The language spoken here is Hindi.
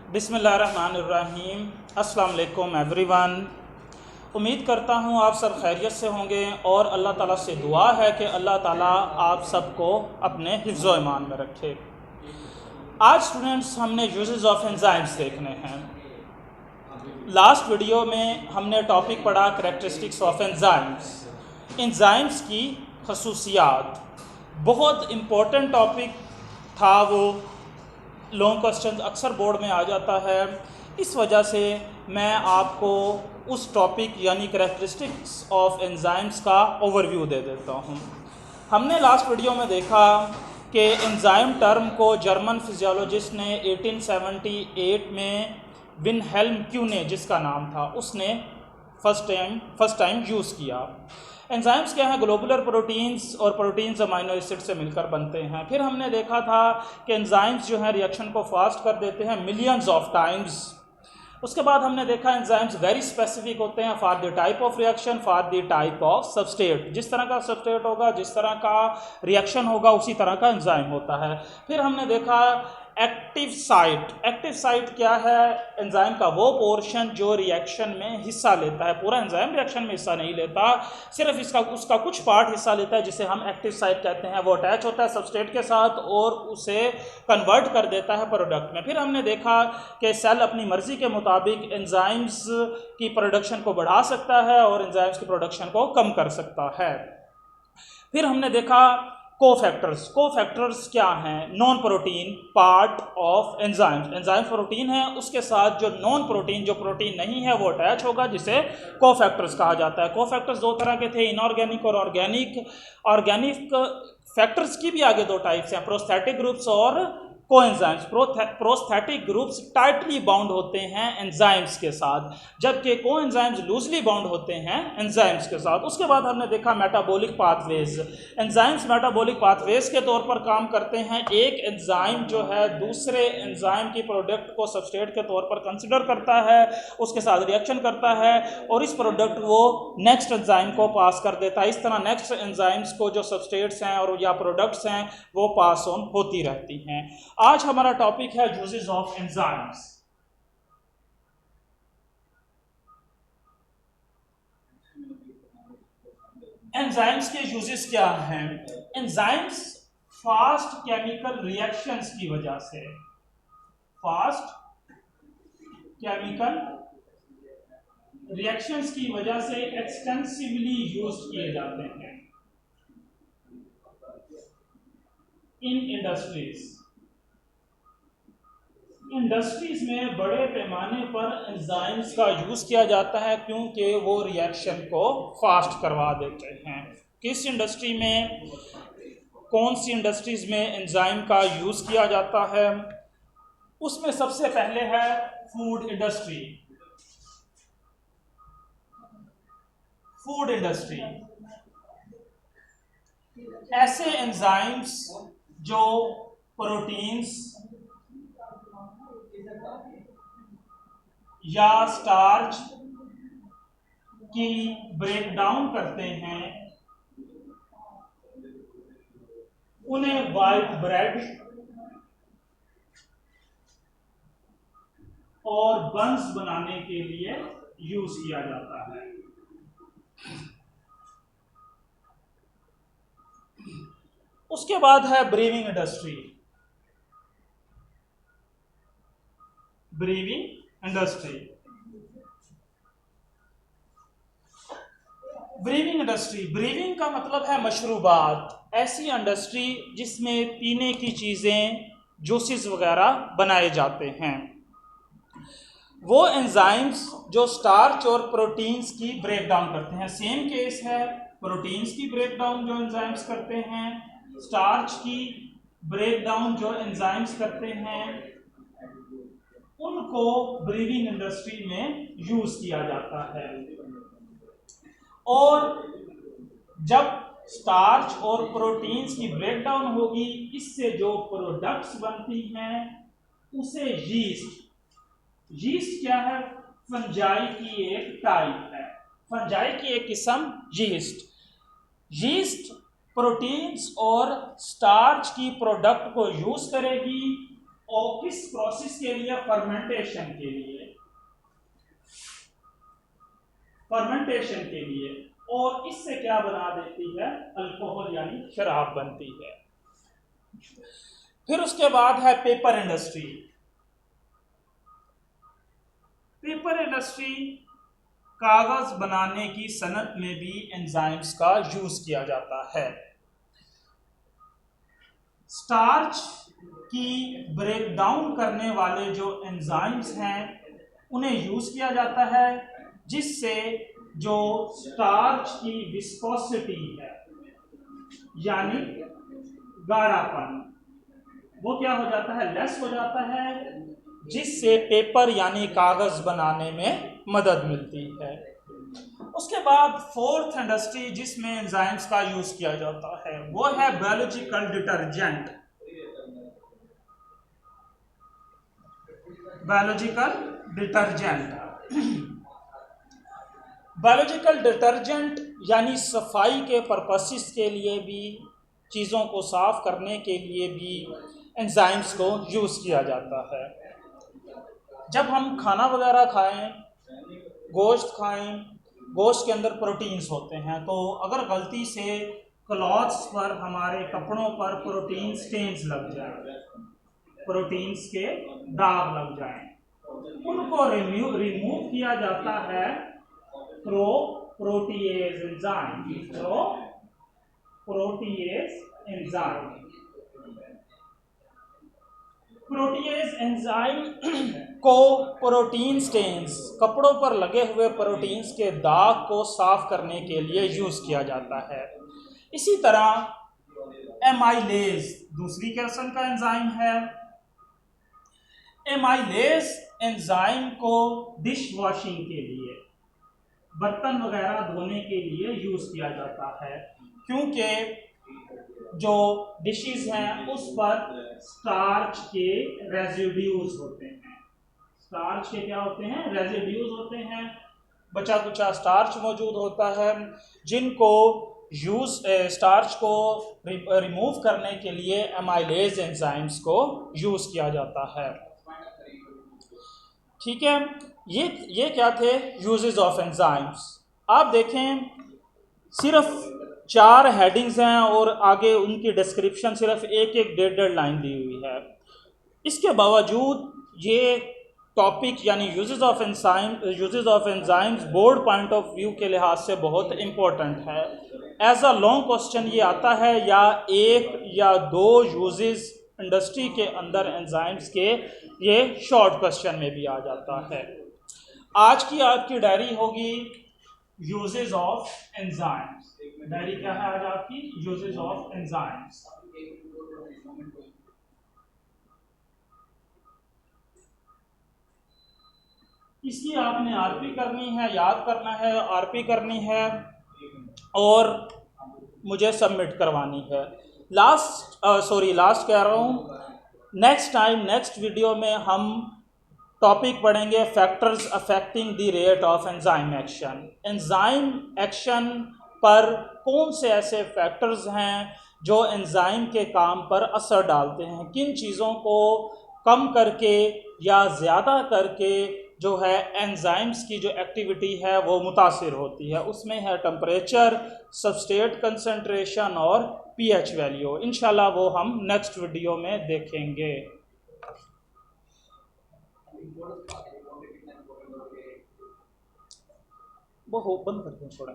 बिस्मिल्लाहिर्रहमानिर्रहीम। अस्सलाम वालेकुम एवरीवन। उम्मीद करता हूँ आप सब खैरियत से होंगे और अल्लाह ताला से दुआ है कि अल्लाह ताला आप सबको अपने हिफ्ज़ व ईमान में रखे। आज स्टूडेंट्स हमने यूजेस ऑफ एंजाइम्स देखने हैं। लास्ट वीडियो में हमने टॉपिक पढ़ा करैक्टरिस्टिक्स ऑफ एंजाइम्स, एंजाइम्स की खसूसियात। बहुत इम्पोर्टेंट टॉपिक था वो, लॉन्ग क्वेश्चन अक्सर बोर्ड में आ जाता है, इस वजह से मैं आपको उस टॉपिक यानी करैक्टरिस्टिक्स ऑफ एंजाइम्स का ओवरव्यू दे देता हूँ। हमने लास्ट वीडियो में देखा कि एंजाइम टर्म को जर्मन फिजियोलॉजिस्ट ने 1878 में विनहेल्म क्यूने, जिसका नाम था, उसने फर्स्ट टाइम यूज़ किया। एंजाइम्स क्या हैं? ग्लोबुलर प्रोटीन्स, और प्रोटीन्स अमाइनो एसिड से मिलकर बनते हैं। फिर हमने देखा था कि एंजाइम्स जो हैं रिएक्शन को फास्ट कर देते हैं मिलियंस ऑफ टाइम्स। उसके बाद हमने देखा एंजाइम्स वेरी स्पेसिफिक होते हैं for the type of reaction, for the type of substrate. जिस तरह का सबस्ट्रेट होगा, जिस तरह का रिएक्शन होगा, उसी तरह का एंजाइम होता है। फिर हमने देखा एक्टिव साइट। एक्टिव साइट क्या है? एंजाइम का वो पोर्शन जो रिएक्शन में हिस्सा लेता है। पूरा एंजाइम रिएक्शन में हिस्सा नहीं लेता, सिर्फ उसका कुछ पार्ट हिस्सा लेता है, जिसे हम एक्टिव साइट कहते हैं। वो अटैच होता है सबस्ट्रेट के साथ और उसे कन्वर्ट कर देता है प्रोडक्ट में। फिर हमने देखा कि सेल अपनी मर्जी के मुताबिक एंजाइम्स की प्रोडक्शन को बढ़ा सकता है और एंजाइम्स की प्रोडक्शन को कम कर सकता है। फिर हमने देखा कोफैक्टर्स। कोफैक्टर्स क्या हैं? Non protein part of enzymes. Enzyme protein है, उसके साथ जो नॉन प्रोटीन, जो प्रोटीन नहीं है, वो अटैच होगा, जिसे कोफैक्टर्स कहा जाता है। कोफैक्टर्स दो तरह के थे, इनऑर्गेनिक और ऑर्गेनिक। ऑर्गेनिक फैक्टर्स की भी आगे दो टाइप्स हैं, प्रोस्थेटिक ग्रुप्स और coenzymes. Prosthetic groups tightly bound होते हैं एंजाइम्स के साथ, जबकि कोएंजाइम्स लूजली बाउंड होते हैं एंजाइम्स के साथ। उसके बाद हमने देखा metabolic pathways. Enzymes metabolic pathways के तौर पर काम करते हैं। एक एंजाइम जो है दूसरे एंजाइम की प्रोडक्ट को सबस्ट्रेट के तौर पर कंसिडर करता है, उसके साथ रिएक्शन करता है और इस प्रोडक्ट वो नेक्स्ट एंजाइम को पास कर देता है। इस तरह नेक्स्ट एंजाइम्स को जो सबस्ट्रेट्स हैं और या प्रोडक्ट्स हैं वो पास ऑन होती रहती हैं। आज हमारा टॉपिक है यूजेस ऑफ एंजाइम्स। एंजाइम्स के यूजेस क्या हैं? एंजाइम्स फास्ट केमिकल रिएक्शंस की वजह से, फास्ट केमिकल रिएक्शंस की वजह से एक्सटेंसिवली यूज किए जाते हैं इन इंडस्ट्रीज। इंडस्ट्रीज में बड़े पैमाने पर एंजाइम्स का यूज़ किया जाता है क्योंकि वो रिएक्शन को फास्ट करवा देते हैं। किस इंडस्ट्री में, कौन सी इंडस्ट्रीज में एंजाइम का यूज़ किया जाता है? उसमें सबसे पहले है फूड इंडस्ट्री। फूड इंडस्ट्री ऐसे एंजाइम्स जो प्रोटीन्स या स्टार्च की ब्रेक डाउन करते हैं, उन्हें व्हाइट ब्रेड और बंस बनाने के लिए यूज किया जाता है। उसके बाद है briefing industry. Briefing industry, briefing industry, briefing का मतलब है मशरूबात। ऐसी इंडस्ट्री जिसमें पीने की चीज़ें, जूसेस वगैरह बनाए जाते हैं। वो एंजाइम्स जो स्टार्च और प्रोटीन्स की ब्रेक डाउन करते हैं। सेम केस है, प्रोटीन्स की ब्रेक डाउन जो एंजाइम्स करते हैं, स्टार्च की ब्रेक डाउन जो एंजाइम्स करते हैं, उनको ब्रीविंग इंडस्ट्री में यूज किया जाता है। और जब स्टार्च और प्रोटीन्स की ब्रेकडाउन होगी, इससे जो प्रोडक्ट्स बनती हैं उसे यीस्ट। यीस्ट क्या है? फंजाई की एक टाइप है, फंजाई की एक किस्म यीस्ट। यीस्ट प्रोटीन्स और स्टार्च की प्रोडक्ट को यूज करेगी और किस प्रोसेस के लिए? फर्मेंटेशन के लिए, फर्मेंटेशन के लिए। और इससे क्या बना देती है? अल्कोहल यानी शराब बनती है। फिर उसके बाद है पेपर इंडस्ट्री। पेपर इंडस्ट्री कागज बनाने की सनत में भी एंजाइम्स का यूज किया जाता है। स्टार्च की ब्रेक डाउन करने वाले जो एंजाइम्स हैं उन्हें यूज किया जाता है, जिससे जो स्टार्च की विस्कोसिटी है यानी गाढ़ापन, वो क्या हो जाता है? लेस हो जाता है, जिससे पेपर यानी कागज बनाने में मदद मिलती है। उसके बाद फोर्थ इंडस्ट्री जिसमें एंजाइम्स का यूज किया जाता है वो है biological detergent. Biological detergent biological detergent यानी सफाई के पर्पसेस के लिए भी, चीज़ों को साफ करने के लिए भी एंजाइम्स को यूज़ किया जाता है। जब हम खाना वगैरह खाएं, गोश्त खाएं, गोश्त के अंदर प्रोटीन्स होते हैं, तो अगर गलती से क्लॉथ्स पर, हमारे कपड़ों पर प्रोटीन स्टेन्स लग जाएं, प्रोटीन्स के दाग लग जाएं, उनको रिमूव किया जाता है protease enzyme. Protease enzyme protease enzyme को प्रोटीन स्टेन्स, कपड़ों पर लगे हुए प्रोटीन्स के दाग को साफ करने के लिए यूज किया जाता है। इसी तरह एमाइलेज दूसरी किस्म का एंजाइम है। एमाइलेज एंजाइम को डिश वॉशिंग के लिए, बर्तन वगैरह धोने के लिए यूज किया जाता है, क्योंकि जो डिशेस हैं उस पर स्टार्च के रेजिड्यूज होते हैं। स्टार्च के क्या होते हैं? रेजिड्यूज होते हैं, बचा कुचा स्टार्च मौजूद होता है, जिनको स्टार्च को रिमूव करने के लिए एमाइलेज एंजाइम्स को यूज किया जाता है। ठीक है, ये क्या थे? Uses of enzymes. आप देखें सिर्फ 4 हेडिंग्स हैं और आगे उनकी डिस्क्रिप्शन सिर्फ एक एक 1.5 लाइन दी हुई है। इसके बावजूद ये टॉपिक यानी uses of enzymes board point of view के लिहाज से बहुत इम्पोर्टेंट है। एज अ लॉन्ग क्वेश्चन ये आता है, या 1 या 2 यूजेस इंडस्ट्री के अंदर एंजाइम्स के, ये शॉर्ट क्वेश्चन में भी आ जाता है। आज की आपकी डायरी होगी यूजेस ऑफ एंजाइम्स। डायरी क्या है आज आपकी? Uses of enzymes. इसकी आपने आरपी करनी है, याद करना है, आरपी करनी है और मुझे सबमिट करवानी है। लास्ट कह रहा हूँ, नेक्स्ट टाइम नेक्स्ट वीडियो में हम टॉपिक पढ़ेंगे factors affecting the rate of enzyme action. Enzyme action पर कौन से ऐसे फैक्टर्स हैं जो एंजाइम के काम पर असर डालते हैं, किन चीज़ों को कम करके या ज़्यादा करके जो है एंजाइम्स की जो एक्टिविटी है वो मुतासिर होती है। उसमें है टेम्परेचर, सबस्ट्रेट कंसंट्रेशन और पीएच वैल्यू। इंशाल्लाह वो हम नेक्स्ट वीडियो में देखेंगे। वो हो बंद कर दें थोड़ा।